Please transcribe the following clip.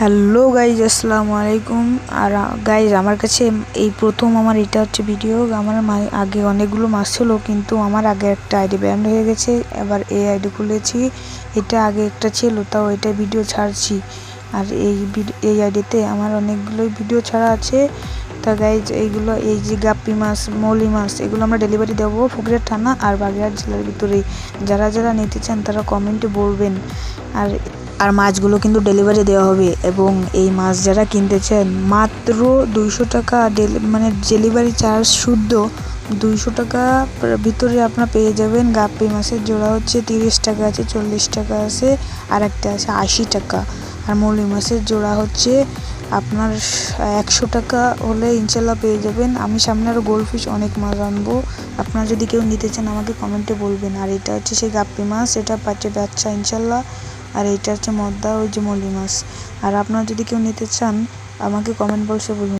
Hello guys, আসসালামু আলাইকুম। আর guys, আমার কাছে এই প্রথম আমার এটা হচ্ছে ভিডিও। আমার আগে অনেকগুলো মাছ ছিল, কিন্তু আমার আগে একটা আইডি ব্যান্ড হয়ে গেছে। এবার এই আইডি খুলেছি। এটা আগে একটা ছিল, তাও এটা ভিডিও ছাড়ছি। আর এই আইডিতে আমার অনেকগুলোই ভিডিও ছাড়া আছে। তা গাইজ, এইগুলো এই যে গাপ্পি মাছ, মৌলি মাছ, এগুলো আমরা ডেলিভারি দেবো ফুকরের থানা আর বাগেরহাট জেলার ভিতরেই। যারা যারা নিতে চান তারা কমেন্টে বলবেন। আর মাছগুলো কিন্তু ডেলিভারি দেওয়া হবে। এবং এই মাছ যারা কিনতে চান, মাত্র 200 টাকা মানে ডেলিভারি চার্জ শুদ্ধ 200 টাকা ভিতরে আপনারা পেয়ে যাবেন। গাপ্পি মাছের জোড়া হচ্ছে 30 টাকা আছে, 40 টাকা আছে, আর একটা আছে 80 টাকা। আর মৌলি মাছের জোড়া হচ্ছে আপনার 100 টাকা হলে ইনশাল্লাহ পেয়ে যাবেন। আমি সামনে আরও গোল্ডফিশ অনেক মাছ আনবো। আপনারা যদি কেউ নিতে চান আমাকে কমেন্টে বলবেন। আর এটা হচ্ছে সেই গাপ্পি মাছ, এটা পাচ্ছে বাচ্চা ইনশাল্লাহ। আর এইটা হচ্ছে মদ্দা, ওই যে মৌলি মাছ। আর আপনারা যদি কেউ নিতে চান আমাকে কমেন্ট বক্সে বলুন।